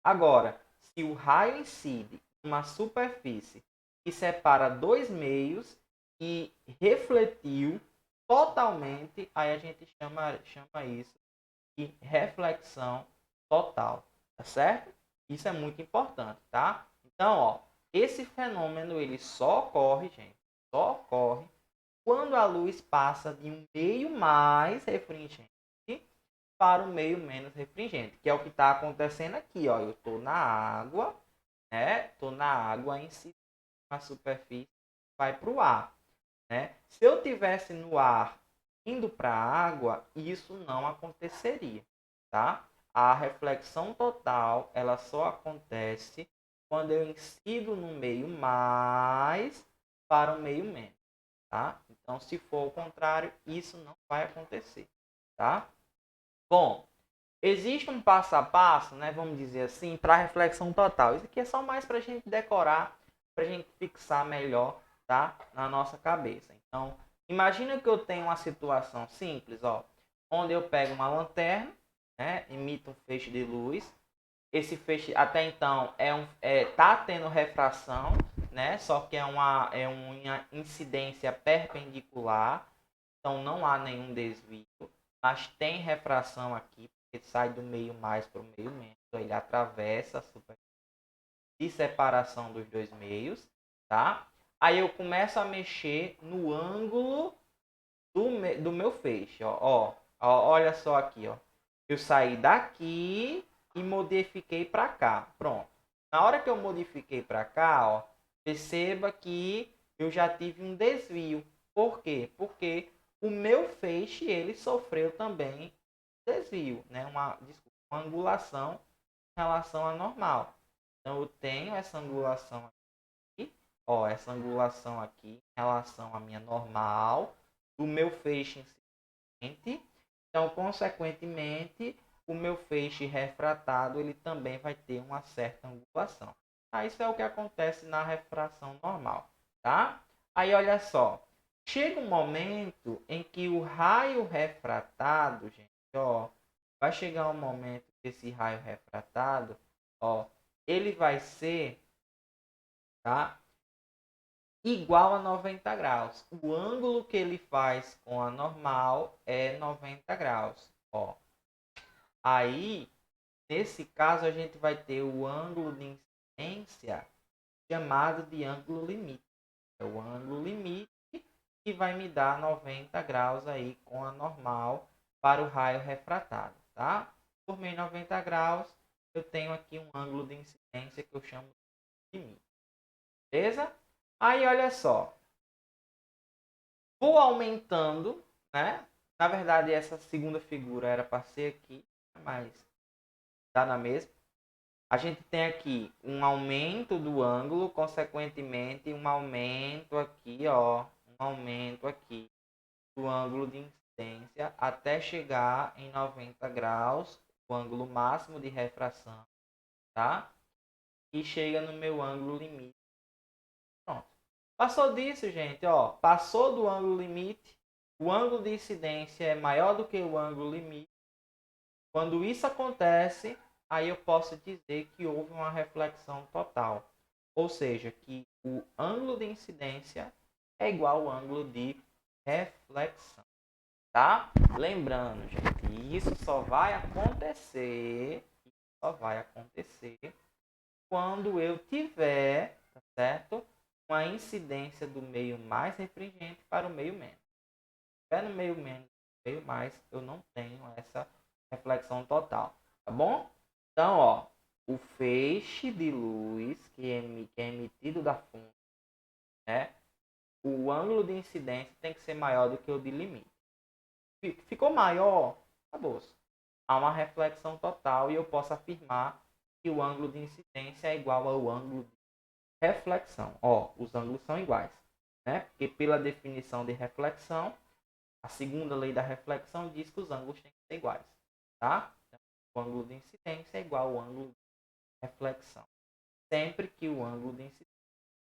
Agora, se o raio incide em uma superfície que separa dois meios e refletiu totalmente, aí a gente chama isso de reflexão total, tá certo? Isso é muito importante, tá? Então, ó, esse fenômeno ele só ocorre, gente, só ocorre quando a luz passa de um meio mais refringente para um meio menos refringente, que é o que está acontecendo aqui, ó. Eu estou na água, né? Estou na água em cima da superfície, vai para o ar, né? Se eu tivesse no ar indo para a água, isso não aconteceria, tá? A reflexão total, ela só acontece quando eu incido no meio mais para o meio menos, tá? Então, se for o contrário, isso não vai acontecer, tá? Bom, existe um passo a passo, né, vamos dizer assim, para a reflexão total. Isso aqui é só mais para a gente decorar, para a gente fixar melhor, tá, na nossa cabeça. Então, imagina que eu tenho uma situação simples, ó, onde eu pego uma lanterna, né, emito um feixe de luz. Esse feixe até então tá tendo refração, né, só que é uma incidência perpendicular, então não há nenhum desvio, mas tem refração aqui ele sai do meio mais para o meio menos, então ele atravessa a superfície de separação dos dois meios, tá? Aí eu começo a mexer no ângulo do meu feixe, ó, olha só aqui, ó. Eu saí daqui e modifiquei para cá, pronto. Na hora que eu modifiquei para cá, ó, perceba que eu já tive um desvio. Por quê? Porque o meu feixe ele sofreu também desvio, né? Uma angulação em relação à normal. Então eu tenho essa angulação aqui, ó, essa angulação aqui em relação à minha normal, do meu feixe incidente. Então, consequentemente, o meu feixe refratado ele também vai ter uma certa angulação. Ah, isso é o que acontece na refração normal, tá? Aí olha só, chega um momento em que o raio refratado, gente, ó, vai chegar um momento que esse raio refratado, ó, ele vai ser, tá, igual a 90 graus. O ângulo que ele faz com a normal é 90 graus, ó. Aí, nesse caso, a gente vai ter o ângulo de incidência chamado de ângulo limite. É o ângulo limite que vai me dar 90 graus aí com a normal para o raio refratado, tá? Por meio 90 graus, eu tenho aqui um ângulo de incidência que eu chamo de limite. Beleza? Aí, olha só. Vou aumentando, né? Na verdade, essa segunda figura era para ser aqui, mas tá na mesma. A gente tem aqui um aumento do ângulo, consequentemente um aumento aqui, ó, um aumento aqui do ângulo de incidência até chegar em 90 graus, o ângulo máximo de refração, tá? E chega no meu ângulo limite. Pronto. Passou disso, gente, ó, passou do ângulo limite, o ângulo de incidência é maior do que o ângulo limite. Quando isso acontece, aí eu posso dizer que houve uma reflexão total. Ou seja, que o ângulo de incidência é igual ao ângulo de reflexão. Tá? Lembrando, gente, isso só vai acontecer quando eu tiver, tá certo? Uma incidência do meio mais refringente para o meio menos. Se tiver no meio menos, meio mais, eu não tenho essa reflexão total, tá bom? Então, ó, o feixe de luz que é emitido da fonte, né? O ângulo de incidência tem que ser maior do que o de limite. Ficou maior, acabou. há uma reflexão total e eu posso afirmar que o ângulo de incidência é igual ao ângulo de reflexão. Ó, os ângulos são iguais, né? Porque pela definição de reflexão, a segunda lei da reflexão diz que os ângulos têm que ser iguais, tá? Então, o ângulo de incidência é igual ao ângulo de reflexão, sempre que o ângulo de incidência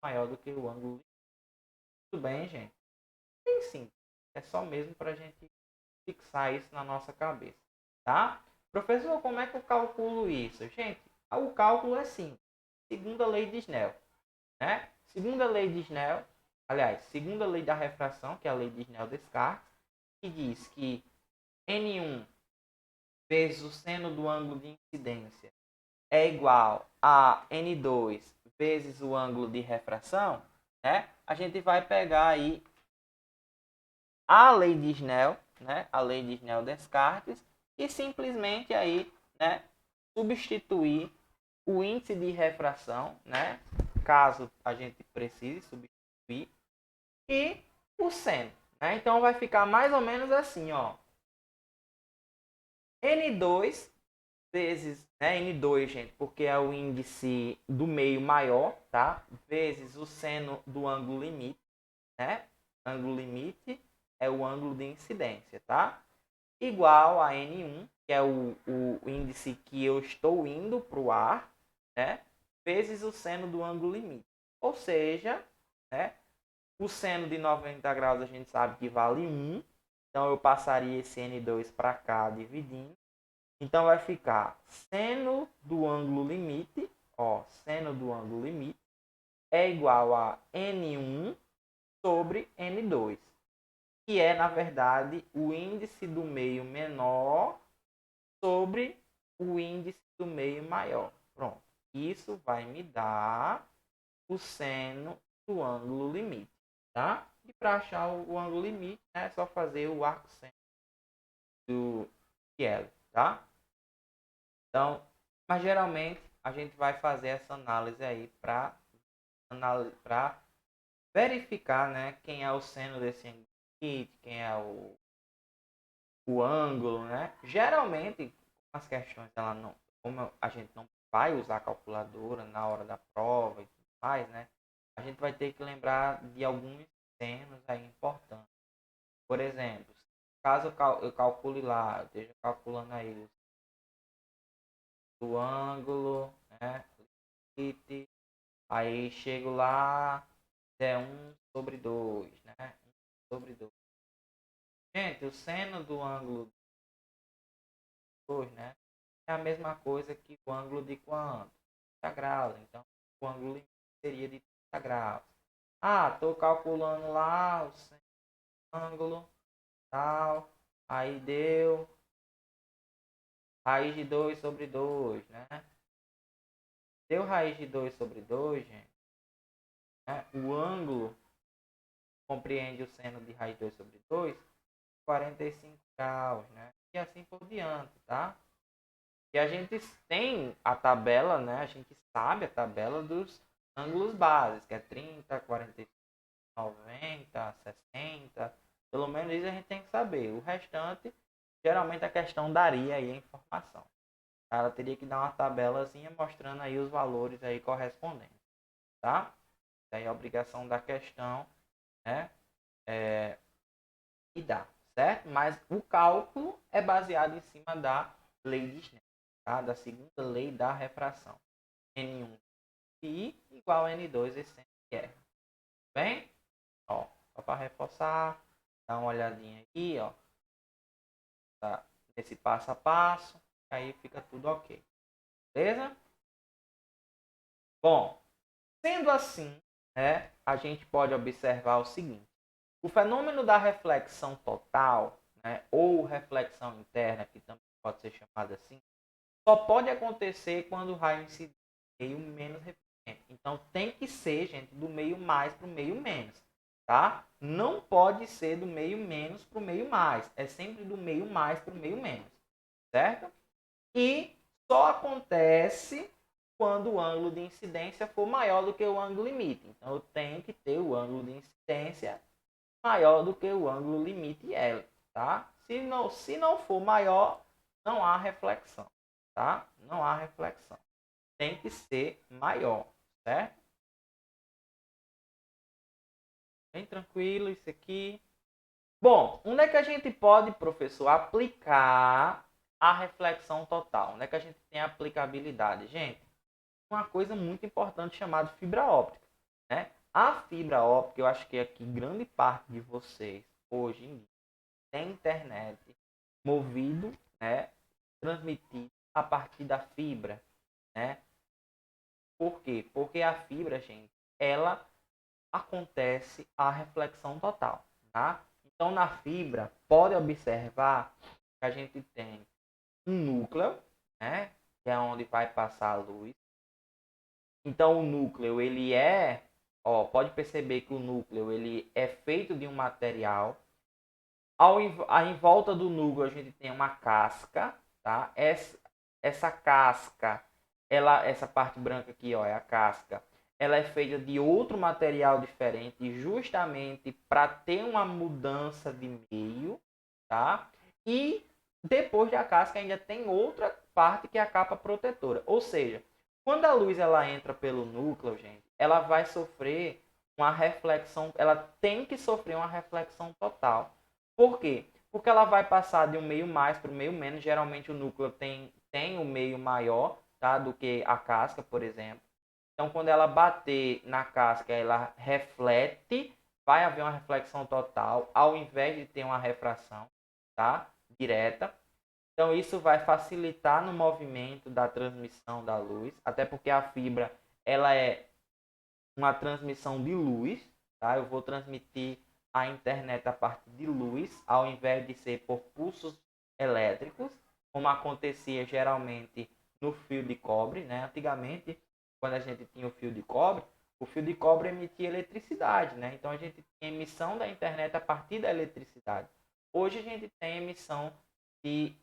é maior do que o ângulo de... Tudo bem, gente? Bem simples. É só mesmo para a gente fixar isso na nossa cabeça, tá? Professor, como é que eu calculo isso? Gente, o cálculo é simples. Segunda lei de Snell, né? Segunda lei de Snell, aliás, segunda lei da refração, que é a lei de Snell-Descartes, que diz que N1 vezes o seno do ângulo de incidência é igual a N2 vezes o ângulo de refração, né? A gente vai pegar aí a lei de Snell, né? A lei de Snell-Descartes e simplesmente aí, né, substituir o índice de refração, né? Caso a gente precise substituir e o seno, né? Então vai ficar mais ou menos assim, ó. N2 vezes, né, N2, gente, porque é o índice do meio maior, tá? Vezes o seno do ângulo limite, né? Ângulo limite é o ângulo de incidência, tá? Igual a N1, que é o índice que eu estou indo para o ar, né? Vezes o seno do ângulo limite. Ou seja, né? O seno de 90 graus a gente sabe que vale 1. Então eu passaria esse N2 para cá dividindo. Então vai ficar seno do ângulo limite, ó, seno do ângulo limite é igual a N1 sobre N2, que é, na verdade, o índice do meio menor sobre o índice do meio maior. Pronto. Isso vai me dar o seno do ângulo limite, tá? E para achar o ângulo limite, né, é só fazer o arco seno do L, tá? Então, mas geralmente a gente vai fazer essa análise aí para verificar, né, quem é o seno desse ângulo limite, quem é o ângulo, né? Geralmente, as questões, ela não, como a gente não vai usar a calculadora na hora da prova e tudo mais, né? A gente vai ter que lembrar de alguns senos aí importantes. Por exemplo, caso eu calcule lá, eu esteja calculando aí o ângulo, né? Aí chego lá, é 1/2, né? 1/2. Gente, o seno do ângulo 2, né? É a mesma coisa que o ângulo de quanto? 30 graus. Então, o ângulo limite seria de 30 graus. Ah, estou calculando lá o ângulo, tal. Aí deu raiz de 2/2, né? Deu raiz de 2/2, gente, né? O ângulo compreende o seno de raiz de 2/2, 45 graus, né? E assim por diante, tá? E a gente tem a tabela, né? A gente sabe a tabela dos ângulos bases, que é 30, 45, 90, 60. Pelo menos isso a gente tem que saber. O restante, geralmente a questão daria aí a informação. Ela teria que dar uma tabelazinha mostrando aí os valores aí correspondentes, tá? Daí a obrigação da questão, né? E dá, certo? Mas o cálculo é baseado em cima da lei de Snell, tá? Da segunda lei da refração. N1 I igual a N2 essência de R. Bem? Ó, só para reforçar, dá uma olhadinha aí, ó. Tá? Nesse passo a passo, aí fica tudo ok. Beleza? Bom, sendo assim, né, a gente pode observar o seguinte. O fenômeno da reflexão total, né, ou reflexão interna, que também pode ser chamada assim, só pode acontecer quando o raio incide no meio menos reflemente. Então tem que ser, gente, do meio mais para o meio menos, tá? Não pode ser do meio menos para o meio mais. É sempre do meio mais para o meio menos, certo? E só acontece quando o ângulo de incidência for maior do que o ângulo limite. Então eu tenho que ter o ângulo de incidência maior do que o ângulo limite L, tá? Se não for maior, não há reflexão, tá? Não há reflexão. Tem que ser maior, certo? Bem tranquilo isso aqui. Bom, onde é que a gente pode, professor, aplicar a reflexão total? Onde é que a gente tem aplicabilidade? Gente, uma coisa muito importante chamada fibra óptica, né? A fibra óptica, eu acho que aqui grande parte de vocês hoje em dia tem internet movido, né, transmitido a partir da fibra, né? Por quê? Porque a fibra, gente, ela acontece a reflexão total, tá? Então, na fibra, pode observar que a gente tem um núcleo, né? Que é onde vai passar a luz. Então, o núcleo, ele pode perceber que o núcleo, ele é feito de um material. Em volta do núcleo, a gente tem uma casca, tá? Essa casca, essa parte branca aqui, ó, é a casca. Ela é feita de outro material diferente, justamente para ter uma mudança de meio, tá? E depois da casca ainda tem outra parte que é a capa protetora. Ou seja, quando a luz ela entra pelo núcleo, gente, ela vai sofrer uma reflexão, ela tem que sofrer uma reflexão total. Por quê? Porque ela vai passar de um meio mais para o meio menos. Geralmente o núcleo tem um meio maior, tá, do que a casca, por exemplo. Então, quando ela bater na casca, ela reflete, vai haver uma reflexão total, ao invés de ter uma refração, tá, direta. Então, isso vai facilitar no movimento da transmissão da luz, até porque a fibra ela é uma transmissão de luz, tá? Eu vou transmitir a internet a partir de luz, ao invés de ser por pulsos elétricos, como acontecia geralmente no fio de cobre, né? Antigamente, quando a gente tinha o fio de cobre emitia eletricidade, né? Então a gente tinha emissão da internet a partir da eletricidade. Hoje a gente tem emissão de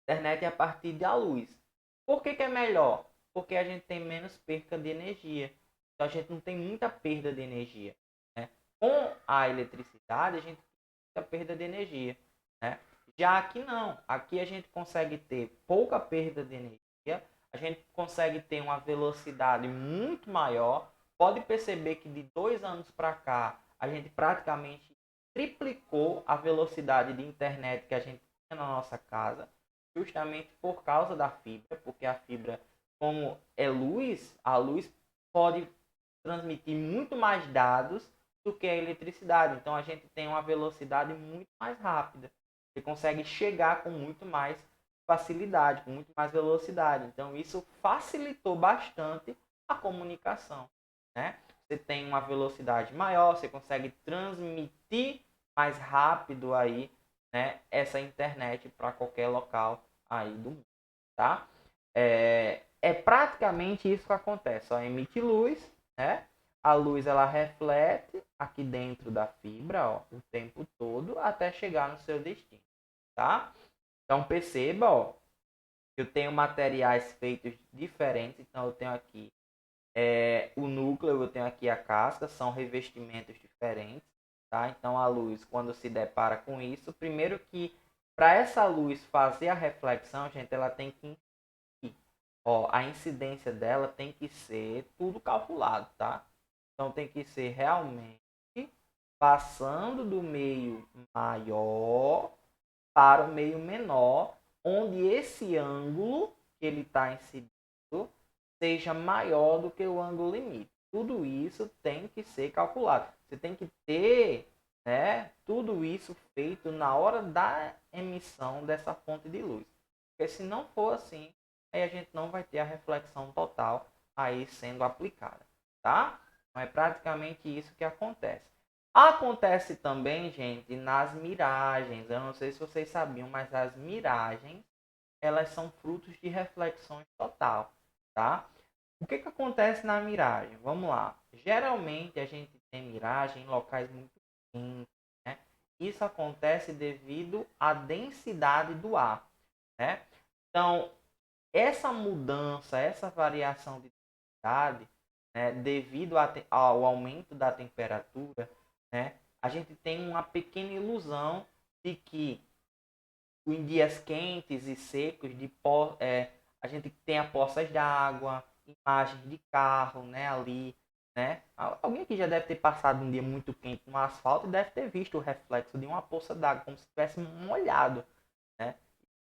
internet a partir da luz. Por que é melhor? Porque a gente tem menos perca de energia. Então a gente não tem muita perda de energia. Né? Com a eletricidade, a gente tem muita perda de energia. Né? Já aqui não. Aqui a gente consegue ter pouca perda de energia. A gente consegue ter uma velocidade muito maior. Pode perceber que de 2 anos para cá, a gente praticamente triplicou a velocidade de internet que a gente tinha na nossa casa, justamente por causa da fibra, porque a fibra, como é luz, a luz pode transmitir muito mais dados do que a eletricidade. Então a gente tem uma velocidade muito mais rápida. Você consegue chegar com muito mais facilidade, com muito mais velocidade. Então isso facilitou bastante a comunicação, né? Você tem uma velocidade maior, você consegue transmitir mais rápido aí, né, essa internet para qualquer local aí do mundo, tá? É praticamente isso que acontece. Só emite luz, né? A luz ela reflete aqui dentro da fibra, ó, o tempo todo até chegar no seu destino, tá? Então perceba, ó, eu tenho materiais feitos diferentes. Então eu tenho aqui o núcleo, eu tenho aqui a casca, são revestimentos diferentes, tá? Então a luz, quando se depara com isso, primeiro que para essa luz fazer a reflexão, gente, ela tem que a incidência dela tem que ser tudo calculado, tá? Então tem que ser realmente passando do meio maior para o meio menor, onde esse ângulo que ele está incidindo seja maior do que o ângulo limite. Tudo isso tem que ser calculado. Você tem que ter, né, tudo isso feito na hora da emissão dessa fonte de luz. Porque se não for assim, aí a gente não vai ter a reflexão total aí sendo aplicada, tá? Então é praticamente isso que acontece. Acontece também, gente, nas miragens. Eu não sei se vocês sabiam, mas as miragens, elas são frutos de reflexões total, tá? O que acontece na miragem? Vamos lá. Geralmente a gente tem miragem em locais muito quentes, né? Isso acontece devido à densidade do ar, né? Então, essa mudança, essa variação de densidade, né, devido ao aumento da temperatura, né, a gente tem uma pequena ilusão de que em dias quentes e secos, a gente tem poças d'água, imagens de carro, né, ali, né? Alguém que já deve ter passado um dia muito quente no asfalto deve ter visto o reflexo de uma poça d'água, como se tivesse molhado, né?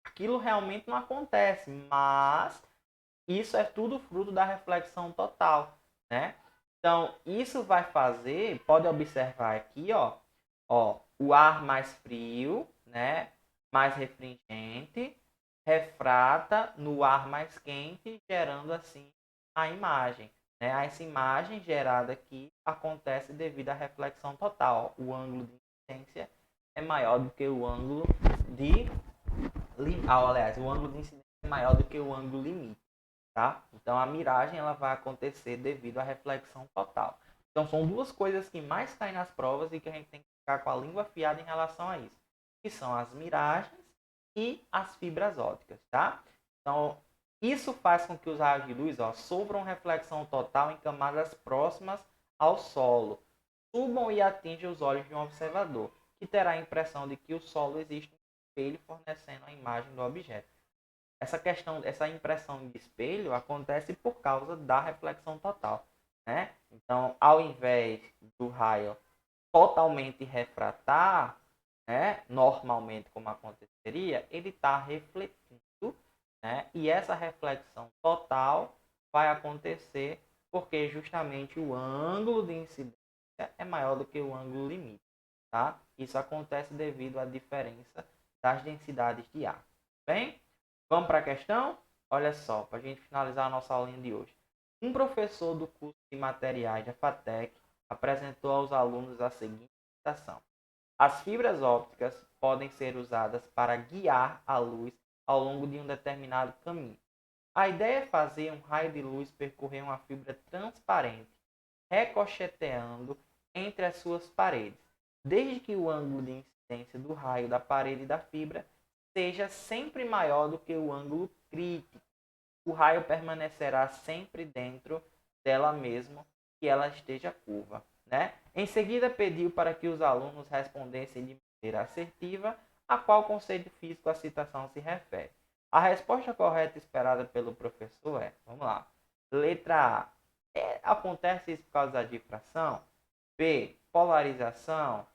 Aquilo realmente não acontece, mas isso é tudo fruto da reflexão total, né? Então, isso vai fazer, pode observar aqui, ó, o ar mais frio, né, mais refringente, refrata no ar mais quente, gerando assim a imagem, né? Essa imagem gerada aqui acontece devido à reflexão total. O ângulo de incidência é maior do que o ângulo de aliás, o ângulo de incidência é maior do que o ângulo limite, tá? Então a miragem ela vai acontecer devido à reflexão total. Então são duas coisas que mais caem nas provas e que a gente tem que ficar com a língua afiada em relação a isso, que são as miragens e as fibras ópticas, tá? Então isso faz com que os raios de luz, sofram reflexão total em camadas próximas ao solo, subam e atingem os olhos de um observador, que terá a impressão de que o solo existe um espelho fornecendo a imagem do objeto. Essa impressão de espelho acontece por causa da reflexão total, né? Então, ao invés do raio totalmente refratar, né, normalmente como aconteceria, ele está refletindo, né? E essa reflexão total vai acontecer porque justamente o ângulo de incidência é maior do que o ângulo limite, tá? Isso acontece devido à diferença das densidades de ar. Bem, vamos para a questão? Olha só, para a gente finalizar a nossa aulinha de hoje. Um professor do curso de materiais da FATEC apresentou aos alunos a seguinte citação: as fibras ópticas podem ser usadas para guiar a luz ao longo de um determinado caminho. A ideia é fazer um raio de luz percorrer uma fibra transparente, ricocheteando entre as suas paredes, desde que o ângulo de incidência do raio da parede e da fibra seja sempre maior do que o ângulo crítico. O raio permanecerá sempre dentro dela mesmo que ela esteja curva, né? Em seguida, pediu para que os alunos respondessem de maneira assertiva a qual conceito físico a citação se refere. A resposta correta esperada pelo professor é, vamos lá, letra A. Acontece isso por causa da difração? B. Polarização.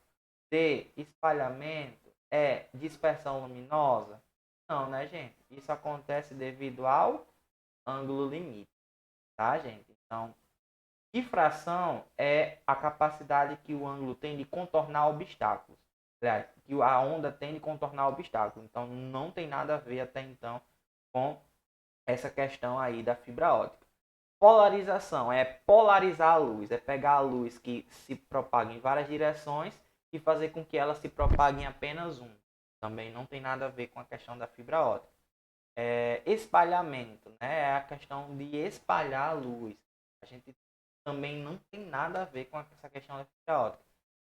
D. Espalhamento. E. Dispersão luminosa. Não, né, gente? Isso acontece devido ao ângulo limite, tá, gente? Então, difração é a capacidade que o ângulo tem de contornar obstáculos. Aliás, que a onda tem de contornar obstáculos. Então, não tem nada a ver até então com essa questão aí da fibra óptica. Polarização é polarizar a luz, é pegar a luz que se propaga em várias direções e fazer com que ela se propague em apenas um. Também não tem nada a ver com a questão da fibra óptica. Espalhamento, né? É a questão de espalhar a luz. A gente também não tem nada a ver com essa questão da fibra óptica.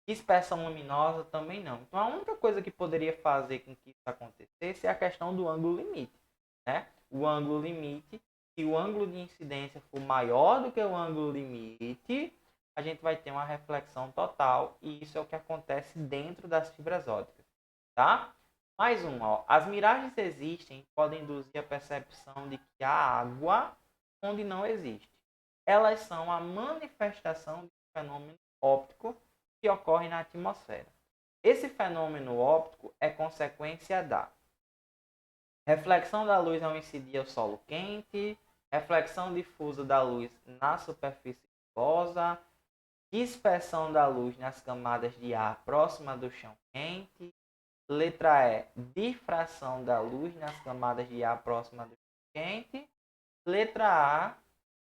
Dispersão luminosa também não. Então a única coisa que poderia fazer com que isso acontecesse é a questão do ângulo limite, né? O ângulo limite, se o ângulo de incidência for maior do que o ângulo limite, a gente vai ter uma reflexão total e isso é o que acontece dentro das fibras ópticas, tá? Mais um, ó. As miragens existem e podem induzir a percepção de que há água onde não existe. Elas são a manifestação de um fenômeno óptico que ocorre na atmosfera. Esse fenômeno óptico é consequência da reflexão da luz ao incidir ao solo quente, reflexão difusa da luz na superfície rugosa, dispersão da luz nas camadas de ar próxima do chão quente. Letra E, difração da luz nas camadas de ar próxima do chão quente. Letra A,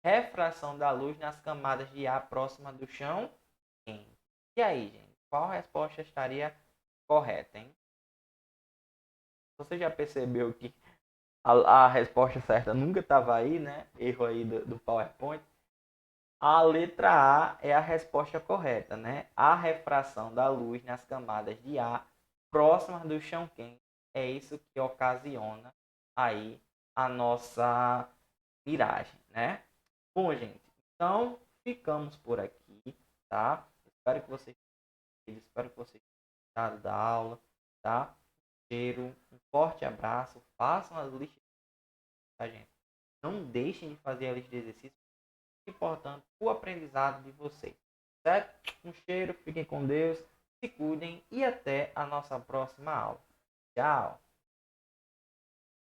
refração da luz nas camadas de ar próxima do chão quente. E aí, gente, qual resposta estaria correta, hein? Você já percebeu que a resposta certa nunca estava aí, né? Erro aí do PowerPoint. A letra A é a resposta correta, né? A refração da luz nas camadas de ar próximas do chão quente é isso que ocasiona aí a nossa miragem, né? Bom, gente, então ficamos por aqui, tá? Espero que vocês tenham gostado da aula, tá? cheiro, um forte abraço. Façam as listas, tá, gente? Não deixem de fazer a lista de exercícios, é importante o aprendizado de vocês, certo? Um cheiro, fiquem com Deus, se cuidem e até a nossa próxima aula. Tchau!